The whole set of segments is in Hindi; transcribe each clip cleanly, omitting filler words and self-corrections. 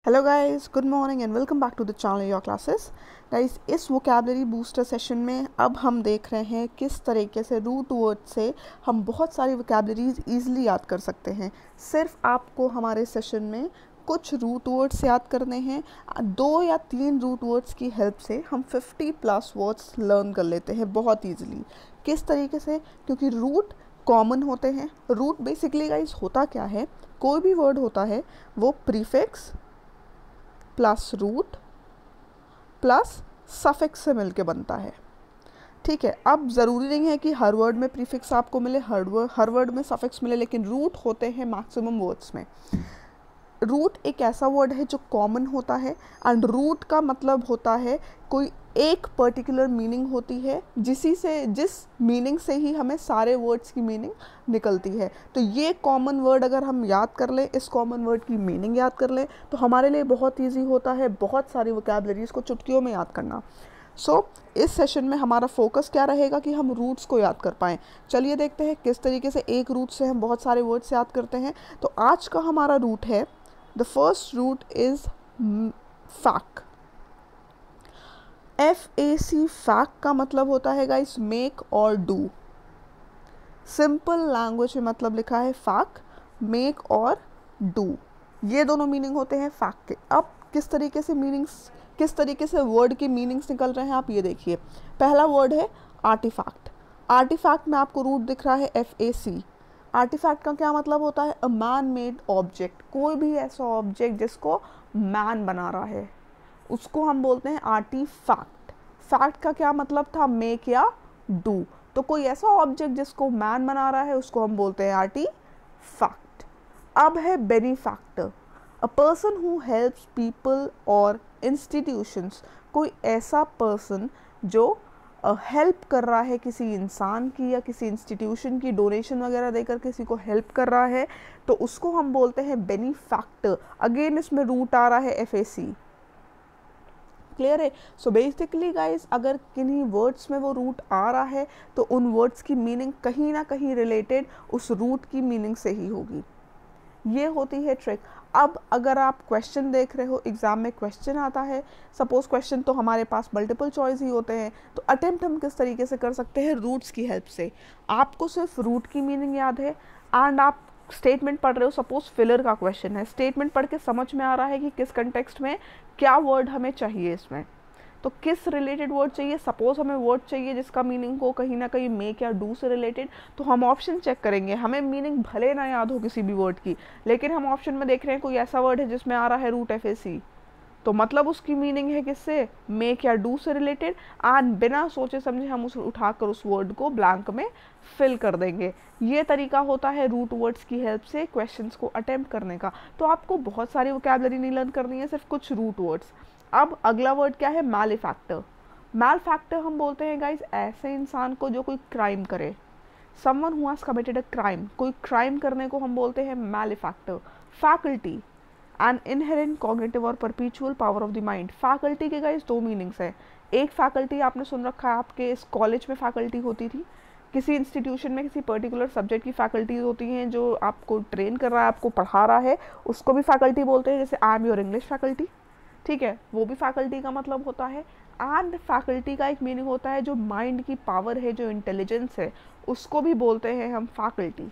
Hello guys, good morning and welcome back to the channel your classes. Guys, इस वोकैबुलरी बूस्टर सेशन में अब हम देख रहे हैं किस तरीके से रूट वर्ड से हम बहुत सारी वोकैबुलरीज ईजिली याद कर सकते हैं। सिर्फ आपको हमारे सेशन में कुछ रूट वर्ड्स याद करने हैं। 2 या 3 रूट वर्ड्स की हेल्प से हम 50+ वर्ड्स लर्न कर लेते हैं बहुत ईजिली। किस तरीके से? क्योंकि रूट कॉमन होते हैं। रूट बेसिकली गाइस होता क्या है, कोई भी वर्ड होता है वो prefix plus root plus suffix से मिलके बनता है। ठीक है, अब ज़रूरी नहीं है कि हर वर्ड में प्रीफिक्स आपको मिले, हर वर्ड में सफिक्स मिले, लेकिन रूट होते हैं मैक्सिमम वर्ड्स में। रूट एक ऐसा वर्ड है जो कॉमन होता है एंड रूट का मतलब होता है कोई एक पर्टिकुलर मीनिंग होती है जिस मीनिंग से ही हमें सारे वर्ड्स की मीनिंग निकलती है। तो ये कॉमन वर्ड अगर हम याद कर लें, इस कॉमन वर्ड की मीनिंग याद कर लें, तो हमारे लिए बहुत ईजी होता है बहुत सारी वोकैबुलरीज को चुटकियों में याद करना। इस सेशन में हमारा फोकस क्या रहेगा कि हम रूट्स को याद कर पाएँ। चलिए देखते हैं किस तरीके से एक रूट से हम बहुत सारे वर्ड्स याद करते हैं। तो आज का हमारा रूट है, the first root is fac. FAC, fac का मतलब होता है गाइस मेक और डू। सिंपल लैंग्वेज में मतलब लिखा है फैक, मेक और डू, ये दोनों मीनिंग होते हैं फैक के। अब किस तरीके से वर्ड की मीनिंग्स निकल रहे हैं आप ये देखिए। पहला वर्ड है आर्टिफैक्ट। आर्टिफैक्ट में आपको रूट दिख रहा है FAC। आर्टिफैक्ट का क्या मतलब होता है? A man made object. कोई भी ऐसा ऑब्जेक्ट जिसको मैन बना रहा है उसको हम बोलते हैं आर्टिफैक्ट। फैक्ट का क्या मतलब था? मेक या डू। तो कोई ऐसा ऑब्जेक्ट जिसको मैन बना रहा है उसको हम बोलते हैं आर्टिफैक्ट। अब है benefactor. A person who helps people और इंस्टीट्यूशंस। कोई ऐसा पर्सन जो हेल्प कर रहा है किसी इंसान की या किसी इंस्टीट्यूशन की, डोनेशन वगैरह देकर किसी को हेल्प कर रहा है, तो उसको हम बोलते हैं बेनिफैक्टर। अगेन इसमें रूट आ रहा है FAC। क्लियर है? सो बेसिकली गाइस, अगर किन्हीं वर्ड्स में वो रूट आ रहा है तो उन वर्ड्स की मीनिंग कहीं ना कहीं रिलेटेड उस रूट की मीनिंग से ही होगी। ये होती है ट्रिक। अब अगर आप क्वेश्चन देख रहे हो, एग्जाम में क्वेश्चन आता है, सपोज क्वेश्चन तो हमारे पास मल्टीपल चॉइस ही होते हैं, तो अटेम्प्ट हम किस तरीके से कर सकते हैं? रूट्स की हेल्प से। आपको सिर्फ रूट की मीनिंग याद है एंड आप स्टेटमेंट पढ़ रहे हो, सपोज फिलर का क्वेश्चन है, स्टेटमेंट पढ़ के समझ में आ रहा है कि किस कंटेक्स्ट में क्या वर्ड हमें चाहिए, इसमें तो किस रिलेटेड वर्ड चाहिए। सपोज हमें वर्ड चाहिए जिसका मीनिंग हो कहीं ना कहीं मेक या डू से रिलेटेड, तो हम ऑप्शन चेक करेंगे। हमें मीनिंग भले ना याद हो किसी भी वर्ड की, लेकिन हम ऑप्शन में देख रहे हैं कोई ऐसा वर्ड है जिसमें आ रहा है रूट FAC, तो मतलब उसकी मीनिंग है किससे? मेक या डू से रिलेटेड। एंड बिना सोचे समझे हम उस उठाकर उस वर्ड को ब्लैंक में फिल कर देंगे। ये तरीका होता है रूट वर्ड्स की हेल्प से क्वेश्चंस को अटेम्प्ट करने का। तो आपको बहुत सारी वोकैबुलरी नहीं लर्न करनी है, सिर्फ कुछ रूट वर्ड्स। अब अगला वर्ड क्या है? मैलिफैक्टर। मैलिफैक्टर हम बोलते हैं गाइस ऐसे इंसान को जो कोई क्राइम करे। Someone who has committed a crime, कोई क्राइम करने को हम बोलते हैं मैलिफैक्टर। फैकल्टी, एन इनहेरेंट कॉग्निटिव और परपीचुअल power of the mind. Faculty के गाइस 2 मीनिंग्स है। एक फैकल्टी आपने सुन रखा है, आपके इस कॉलेज में फैकल्टी होती थी, किसी इंस्टीट्यूशन में किसी पर्टिकुलर सब्जेक्ट की फैकल्टीज होती हैं जो आपको ट्रेन कर रहा है, आपको पढ़ा रहा है, उसको भी फैकल्टी बोलते हैं। जैसे I am your English faculty, ठीक है, वो भी फैकल्टी का मतलब होता है। एंड फैकल्टी का एक मीनिंग होता है जो माइंड की पावर है, जो इंटेलिजेंस है, उसको भी बोलते हैं हम फैकल्टी।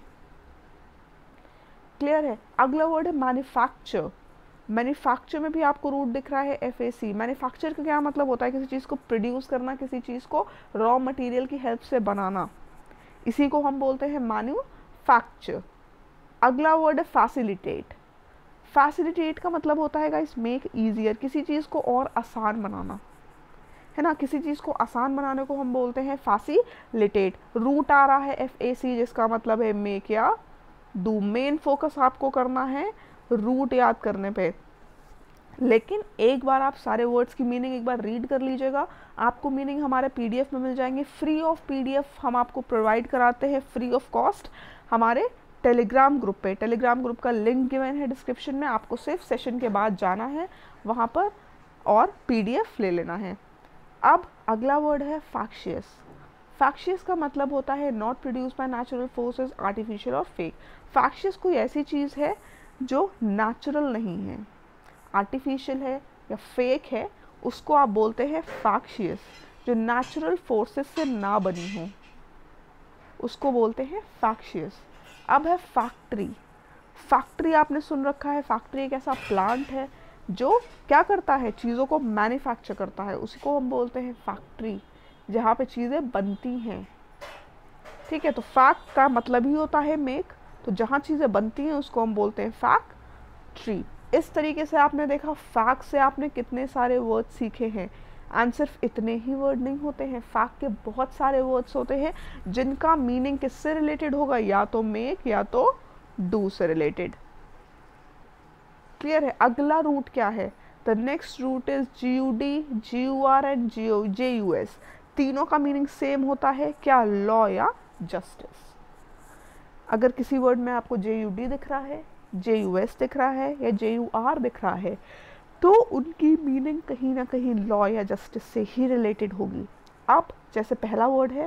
क्लियर है? अगला वर्ड है मैन्युफैक्चर। मैन्युफैक्चर में भी आपको रूट दिख रहा है FAC। मैन्युफैक्चर का क्या मतलब होता है? किसी चीज़ को प्रोड्यूस करना, किसी चीज़ को रॉ मटेरियल की हेल्प से बनाना, इसी को हम बोलते हैं मैन्युफैक्चर। अगला वर्ड है फैसिलिटेट। फैसिलिटेट का मतलब होता है गाइस मेक ईजियर, किसी चीज़ को और आसान बनाना, है ना, किसी चीज़ को आसान बनाने को हम बोलते हैं फैसिलिटेट। रूट आ रहा है FAC जिसका मतलब है मेक या डू। मेन फोकस आपको करना है रूट याद करने पे, लेकिन एक बार आप सारे वर्ड्स की मीनिंग एक बार रीड कर लीजिएगा। आपको मीनिंग हमारे PDF में मिल जाएंगे, फ्री ऑफ PDF हम आपको प्रोवाइड कराते हैं, फ्री ऑफ कॉस्ट, हमारे टेलीग्राम ग्रुप पे। टेलीग्राम ग्रुप का लिंक गिवन है डिस्क्रिप्शन में, आपको सिर्फ सेशन के बाद जाना है वहाँ पर और PDF ले लेना है। अब अगला वर्ड है फैक्शियस। फैक्शियस का मतलब होता है not produce by natural forces, artificial और फेक। फैक्शियस कोई ऐसी चीज़ है जो नेचुरल नहीं है, आर्टिफिशियल है या फेक है, उसको आप बोलते हैं फैक्शियस। जो नेचुरल फोर्सेस से ना बनी हो उसको बोलते हैं फैक्शियस। अब है फैक्ट्री। फैक्ट्री आपने सुन रखा है, फैक्ट्री एक ऐसा प्लांट है जो क्या करता है, चीज़ों को मैन्युफैक्चर करता है, उसी को हम बोलते हैं फैक्ट्री, जहाँ पे चीज़ें बनती हैं। ठीक है, तो फैक्ट का मतलब ही होता है मेक, तो जहाँ चीज़ें बनती हैं उसको हम बोलते हैं फैक्ट्री। इस तरीके से आपने देखा फैक्ट से आपने कितने सारे वर्ड सीखे हैं। एंड सिर्फ इतने ही वर्ड नहीं होते हैं, फैक्ट के बहुत सारे वर्ड्स होते हैं जिनका मीनिंग किससे रिलेटेड होगा, या तो मेक या तो डू से रिलेटेड। क्लियर है? अगला रूट क्या है? The next route is GUD, GUR and JUS। तीनों का मीनिंग सेम होता है क्या? लॉ या जस्टिस। अगर किसी वर्ड में आपको JUD दिख रहा है, JUS दिख रहा है या JUR दिख रहा है, तो उनकी मीनिंग कहीं ना कहीं लॉ या जस्टिस से ही रिलेटेड होगी। अब जैसे पहला वर्ड है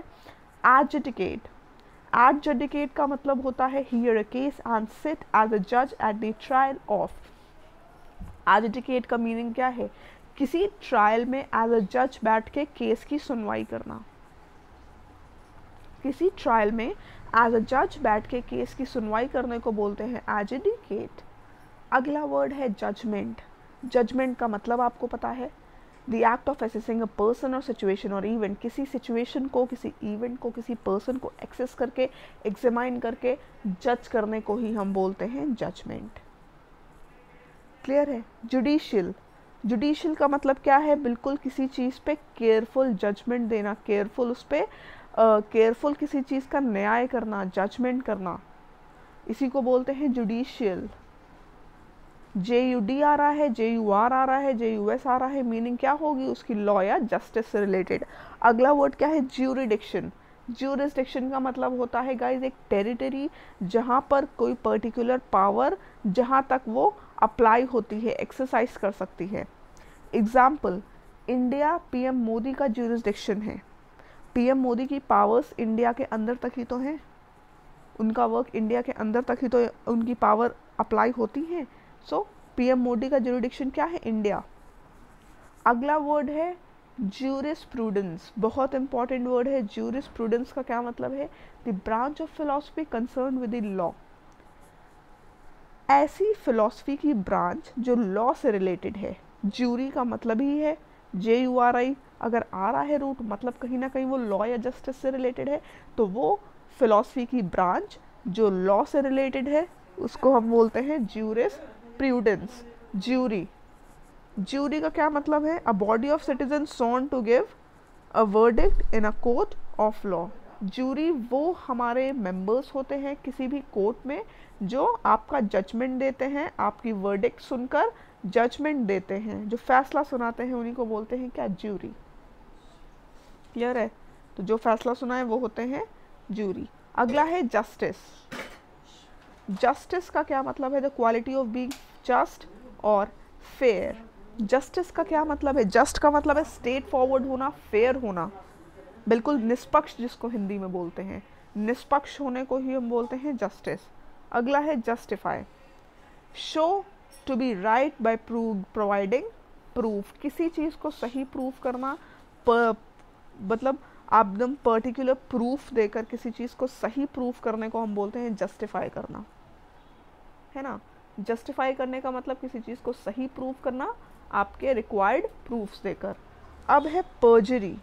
एडजुडिकेट। एडजुडिकेट का मतलब होता है here a case and sit as a जज at the trial of. Adjudicate का मीनिंग क्या है? किसी ट्रायल में एज अ जज बैठ के केस की सुनवाई करना। किसी ट्रायल में एज अ जज बैठ के केस की सुनवाई करने को बोलते हैं एडजुडिकेट। अगला वर्ड है जजमेंट। जजमेंट का मतलब आपको पता है, the act of assessing a person और सिचुएशन और इवेंट। किसी सिचुएशन को, किसी इवेंट को, किसी पर्सन को एक्सेस करके, एग्जामाइन करके जज करने को ही हम बोलते हैं जजमेंट। क्लियर है? जुडिशियल। जुडिशियल का मतलब क्या है? बिल्कुल किसी चीज़ पे केयरफुल जजमेंट देना, केयरफुल उस पर केयरफुल किसी चीज़ का न्याय करना, जजमेंट करना, इसी को बोलते हैं जुडिशियल। JUD आ रहा है, JUR आ रहा है, JUS आ रहा है, मीनिंग क्या होगी उसकी? लॉ या जस्टिस से रिलेटेड। अगला वर्ड क्या है? ज्यूरिडिक्शन। ज्यूरिसडिक्शन का मतलब होता है गाइज एक टेरिटरी जहाँ पर कोई पर्टिकुलर पावर, जहाँ तक वो अप्लाई होती है, एक्सरसाइज कर सकती है। एग्जाम्पल, इंडिया PM मोदी का ज्यूरिसडिक्शन है। PM मोदी की पावर्स इंडिया के अंदर तक ही तो हैं, उनका वर्क इंडिया के अंदर तक ही तो उनकी पावर अप्लाई होती है। सो PM मोदी का ज्यूरिडिक्शन क्या है? इंडिया। अगला वर्ड है ज्यूरिस्प्रूडेंस। बहुत इंपॉर्टेंट वर्ड है। ज्यूरिस्प्रूडेंस का क्या मतलब है? The branch of philosophy concern with the law. ऐसी फिलॉसफी की ब्रांच जो लॉ से रिलेटेड है। ज्यूरी का मतलब ही है JURI, अगर आ रहा है रूट मतलब कहीं ना कहीं वो लॉ या जस्टिस से रिलेटेड है, तो वो फिलॉसफी की ब्रांच जो लॉ से रिलेटेड है उसको हम बोलते हैं ज्यूरिस्प्रूडेंस। ज्यूरी। ज्यूरी का क्या मतलब है? A body of citizen sworn to give a verdict in a court of law. Jury वो हमारे मेंबर्स होते हैं किसी भी कोर्ट में जो आपका जजमेंट देते हैं, आपकी वर्डिक्ट सुनकर जजमेंट देते हैं, जो फैसला सुनाते हैं, उन्हीं को बोलते हैं क्या? ज्यूरी। क्लियर है? तो जो फैसला सुनाए वो होते हैं ज्यूरी। अगला है जस्टिस। जस्टिस का क्या मतलब है? The quality of being just और फेयर। जस्टिस का क्या मतलब है? जस्ट का मतलब है स्ट्रेट फॉरवर्ड होना, फेयर होना, बिल्कुल निष्पक्ष, जिसको हिंदी में बोलते हैं। निष्पक्ष होने को ही हम बोलते हैं जस्टिस। अगला है justify. Show to be right by providing proof. किसी चीज़ को सही प्रूफ करना, मतलब आप एकदम पर्टिकुलर प्रूफ देकर किसी चीज़ को सही प्रूफ करने को हम बोलते हैं जस्टिफाई करना, है ना? जस्टिफाई करने का मतलब किसी चीज़ को सही प्रूफ करना आपके रिक्वायर्ड प्रूफ्स देकर। अब है पर्जरी।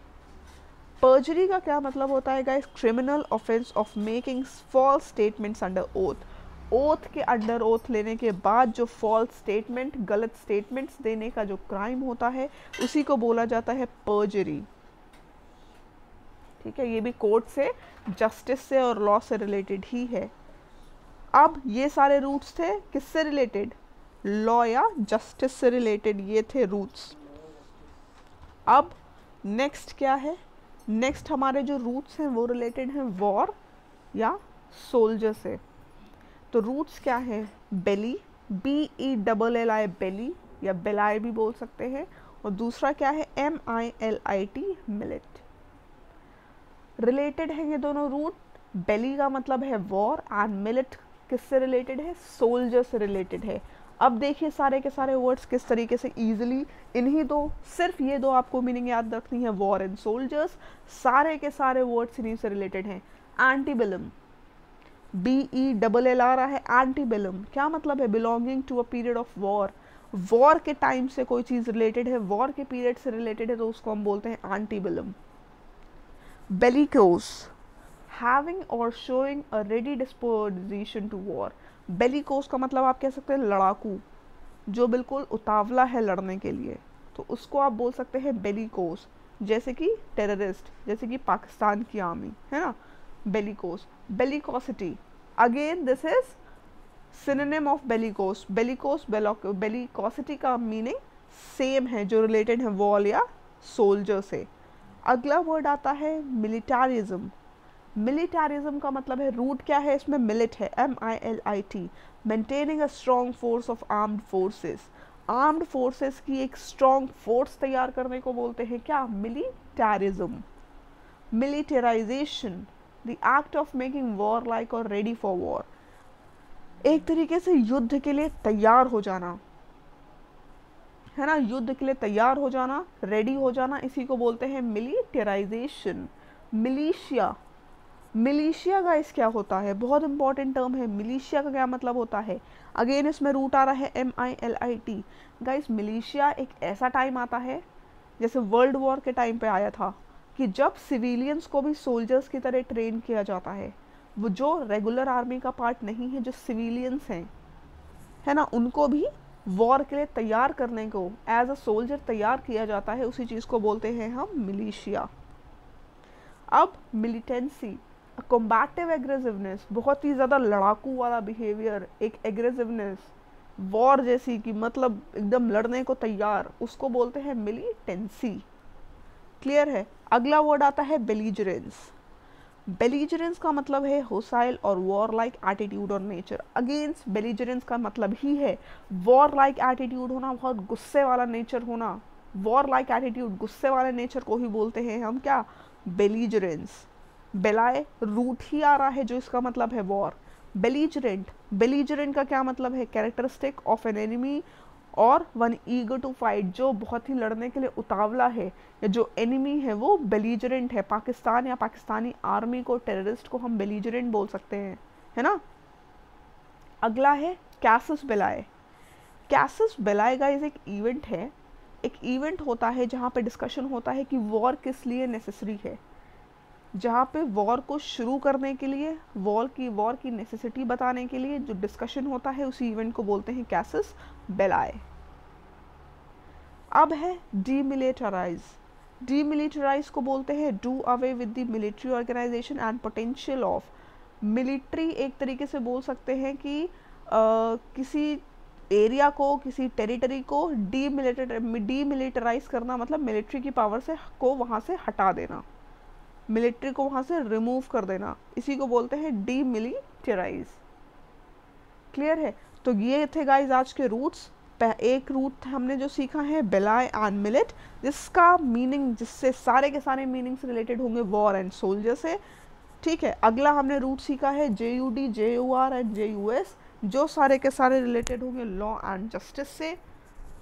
पर्जरी का क्या मतलब होता है guys? Criminal offence of making false statements under oath. Oath के अंडर ओथ लेने के बाद जो फॉल्स स्टेटमेंट, गलत स्टेटमेंट्स देने का जो क्राइम होता है उसी को बोला जाता है पर्जरी। ठीक है, ये भी कोर्ट से, जस्टिस से और लॉ से रिलेटेड ही है। अब ये सारे रूट्स थे किससे रिलेटेड? लॉ या जस्टिस से रिलेटेड, ये थे रूट्स। अब नेक्स्ट क्या है? नेक्स्ट हमारे जो रूट्स हैं वो रिलेटेड हैं वॉर या सोल्जर से। तो रूट्स क्या है? बेली, BELLI, बेली या बेलाई भी बोल सकते हैं, और दूसरा क्या है? MILIT, मिलिट। रिलेटेड है ये दोनों रूट। बेली का मतलब है वॉर एंड मिलिट किससे रिलेटेड है? सोल्जर से रिलेटेड है। अब देखिए सारे के सारे वर्ड्स किस तरीके से इजीली, इन्हीं दो, सिर्फ ये दो आपको मीनिंग याद रखनी है, वॉर एंड सोल्जर्स, सारे के सारे वर्ड्स इन्हीं से रिलेटेड हैं। एंटीबेलम, BELL आ रहा है, एंटीबेलम क्या मतलब है, belonging to a period of war, war के टाइम से कोई चीज़ रिलेटेड है, वॉर के पीरियड से रिलेटेड है, तो उसको हम बोलते हैं antebellum. Bellicose, having or showing a ready disposition to war, bellicose का मतलब आप कह सकते हैं लड़ाकू, जो बिल्कुल उतावला है लड़ने के लिए, तो उसको आप बोल सकते हैं बेलिकोस। जैसे कि टेररिस्ट, जैसे कि पाकिस्तान की आर्मी है ना, bellicose. Bellicosity, again this is synonym of bellicose, bellicose bellicosity का मीनिंग सेम है, जो रिलेटेड है वॉर या सोल्जर से। अगला वर्ड आता है मिलिटारिज्म, मिलिटारिज्म का मतलब है, रूट क्या है इसमें, मिलिट है, MILIT, maintaining a strong force of armed forces, armed forces की एक स्ट्रॉन्ग फोर्स तैयार करने को बोलते हैं क्या, militarism. Militarization, the act of making war like और रेडी फॉर वॉर, एक तरीके से युद्ध के लिए तैयार हो जाना है ना, युद्ध के लिए तैयार हो जाना, रेडी हो जाना, इसी को बोलते हैं मिलिटराइजेशन। मिलिशिया, मिलिशिया गाइस क्या होता है, बहुत इंपॉर्टेंट टर्म है, मिलिशिया का क्या मतलब होता है, अगेन इसमें रूट आ रहा है MILIT। गाइस मिलिशिया एक ऐसा टाइम आता है, जैसे वर्ल्ड वॉर के टाइम पे आया था, कि जब सिविलियंस को भी सोल्जर्स की तरह ट्रेन किया जाता है, वो जो रेगुलर आर्मी का पार्ट नहीं है, जो सिविलियंस हैं है ना, उनको भी वॉर के लिए तैयार करने को एज अ सोल्जर तैयार किया जाता है, उसी चीज़ को बोलते हैं हम मिलिशिया। अब मिलिटेंसी, कॉम्बैटिव एग्रेसिवनेस, बहुत ही ज़्यादा लड़ाकू वाला बिहेवियर, एक एग्रेसिवनेस वॉर जैसी कि मतलब एकदम लड़ने को तैयार, उसको बोलते हैं मिलिटेंसी। क्लियर है। अगला वर्ड आता है बेलीजरेंस, बेलीजरेंस का मतलब है होसाइल और वॉर लाइक एटीट्यूड और नेचर, अगेंस्ट बेलीजरेंस का मतलब ही है वॉर लाइक एटीट्यूड होना, बहुत गुस्से वाला नेचर होना, वॉर लाइक एटीट्यूड, गुस्से वाले नेचर को ही बोलते हैं हम क्या, बेलीजरेंस। बेलाए रूट ही आ रहा है, जो इसका मतलब है वॉर। बेलीजरेंट, बेलीजरेंट का क्या मतलब है, कैरेक्टरिस्टिक ऑफ एन एनिमी और वन ईगर टू फाइट, जो बहुत ही लड़ने के लिए उतावला है, या जो एनिमी है वो बेलीजरेंट है। पाकिस्तान या पाकिस्तानी आर्मी को, टेररिस्ट को हम बेलीजरेंट बोल सकते हैं, है ना। अगला है कैसस बेलाए, कैसस बेलाए का एक इवेंट है, एक इवेंट होता है जहाँ पे डिस्कशन होता है कि वॉर किस लिए नेसेसरी है, जहाँ पे वॉर को शुरू करने के लिए, वॉर की नेसेसिटी बताने के लिए जो डिस्कशन होता है, उसी इवेंट को बोलते हैं कैसस बेलाए। अब है डीमिलिटराइज, डीमिलिटराइज को बोलते हैं do away with the military organisation and potential of, military एक तरीके से बोल सकते हैं कि किसी एरिया को, किसी टेरिटरी को डीमिलिटराइज करना, मतलब मिलिट्री की पावर से को वहाँ से हटा देना, मिलिट्री को वहाँ से रिमूव कर देना, इसी को बोलते हैं डीमिलिटराइज। क्लियर है। तो ये थे गाइज आज के रूट्स। एक रूट हमने जो सीखा है बेलाए एंड मिलिट, जिसका मीनिंग, जिससे सारे के सारे मीनिंग्स रिलेटेड होंगे वॉर एंड सोल्जर से। ठीक है। अगला हमने रूट सीखा है JUD, JUR एंड JUS, जो सारे के सारे रिलेटेड होंगे लॉ एंड जस्टिस से।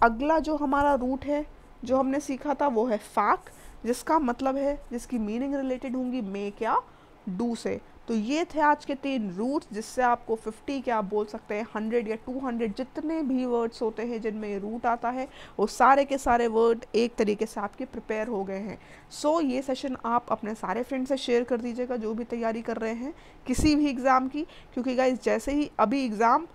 अगला जो हमारा रूट है जो हमने सीखा था वो है फैक, जिसका मतलब है, जिसकी मीनिंग रिलेटेड होंगी मेक या डू से। तो ये थे आज के 3 रूट्स, जिससे आपको 50 क्या आप बोल सकते हैं 100 या 200 जितने भी वर्ड्स होते हैं जिनमें ये रूट आता है, वो सारे के सारे वर्ड एक तरीके से आपके प्रिपेयर हो गए हैं। सो ये सेशन आप अपने सारे फ्रेंड से शेयर कर दीजिएगा जो भी तैयारी कर रहे हैं किसी भी एग्ज़ाम की, क्योंकि गाइज जैसे ही अभी एग्ज़ाम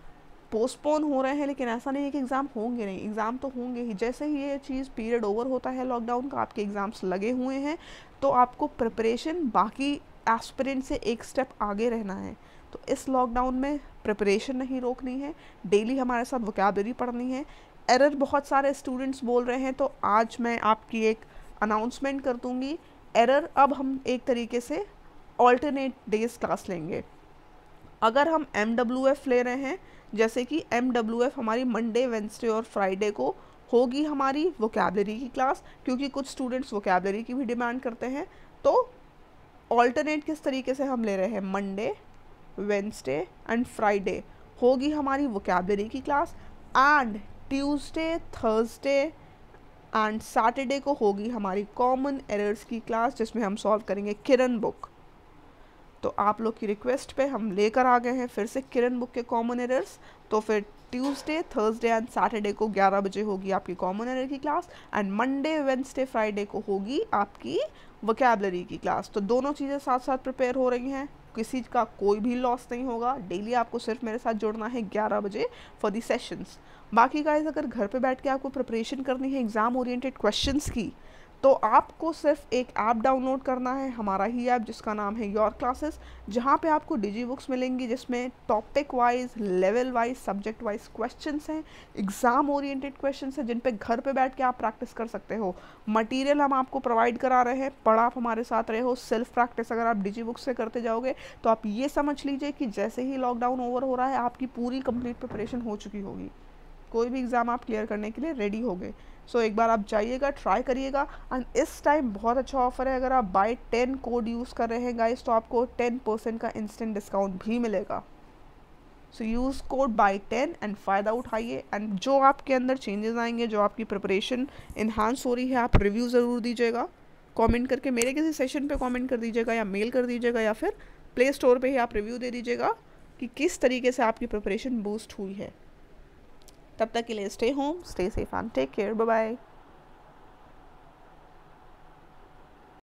पोस्टपोन हो रहे हैं, लेकिन ऐसा नहीं है कि एग्ज़ाम होंगे नहीं, एग्ज़ाम तो होंगे ही। जैसे ही ये चीज़ पीरियड ओवर होता है लॉकडाउन का, आपके एग्ज़ाम्स लगे हुए हैं, तो आपको प्रिपरेशन बाकी एस्पिरेंट से एक स्टेप आगे रहना है। तो इस लॉकडाउन में प्रिपरेशन नहीं रोकनी है, डेली हमारे साथ वोकैबुलरी पढ़नी है। एरर बहुत सारे स्टूडेंट्स बोल रहे हैं, तो आज मैं आपकी एक अनाउंसमेंट कर दूँगी। एरर अब हम एक तरीके से ऑल्टरनेट डेज क्लास लेंगे। अगर हम MWF ले रहे हैं, जैसे कि MWF हमारी मंडे, वेंसडे और फ्राइडे को होगी हमारी वोकैबुलरी की क्लास, क्योंकि कुछ स्टूडेंट्स वोकैबुलरी की भी डिमांड करते हैं। तो ऑल्टरनेट किस तरीके से हम ले रहे हैं, मंडे, वेंसडे एंड फ्राइडे होगी हमारी वोकैबुलरी की class. And Tuesday, Thursday and Saturday को होगी हमारी कॉमन एरर्स की क्लास, जिसमें हम सॉल्व करेंगे किरण बुक। तो आप लोग की रिक्वेस्ट पे हम लेकर आ गए हैं फिर से किरण बुक के कॉमन एरर्स। तो फिर ट्यूसडे, थर्सडे एंड सैटरडे को 11 बजे होगी आपकी कॉमन एरर की class, and Monday, Wednesday, Friday को होगी आपकी वोकैबुलरी की क्लास। तो दोनों चीज़ें साथ साथ प्रिपेयर हो रही हैं, किसी का कोई भी लॉस नहीं होगा। डेली आपको सिर्फ मेरे साथ जुड़ना है 11 बजे फॉर दी सेशंस। बाकी गाइस, अगर घर पे बैठ के आपको प्रिपरेशन करनी है एग्ज़ाम ओरिएंटेड क्वेश्चंस की, तो आपको सिर्फ एक ऐप डाउनलोड करना है, हमारा ही ऐप जिसका नाम है योर क्लासेस, जहाँ पे आपको डिजी बुक्स मिलेंगी, जिसमें topic wise, level wise, subject wise questions हैं, एग्ज़ाम ओरिएंटेड क्वेश्चंस हैं, जिन पे घर पे बैठ के आप प्रैक्टिस कर सकते हो। मटेरियल हम आपको प्रोवाइड करा रहे हैं, पढ़ा आप हमारे साथ रहे हो। सेल्फ प्रैक्टिस अगर आप डिजी बुक्स से करते जाओगे तो आप ये समझ लीजिए कि जैसे ही लॉकडाउन ओवर हो रहा है, आपकी पूरी कंप्लीट प्रिपरेशन हो चुकी होगी, कोई भी एग्ज़ाम आप क्लियर करने के लिए रेडी हो गए। सो एक बार आप जाइएगा, ट्राई करिएगा। एंड इस टाइम बहुत अच्छा ऑफर है, अगर आप बाय 10 कोड यूज़ कर रहे हैं गाइस, तो आपको 10% का इंस्टेंट डिस्काउंट भी मिलेगा। So use code by 10 and फ़ायदा उठाइए। एंड जो आपके अंदर चेंजेस आएंगे, जो आपकी प्रिपरेशन इन्हांस हो रही है, आप रिव्यू ज़रूर दीजिएगा कमेंट करके, मेरे किसी सेशन पे कमेंट कर दीजिएगा या मेल कर दीजिएगा, या फिर प्ले स्टोर पे ही आप रिव्यू दे दीजिएगा कि किस तरीके से आपकी प्रिपरेशन बूस्ट हुई है। तब तक के लिए stay home, stay safe and take care, bye bye.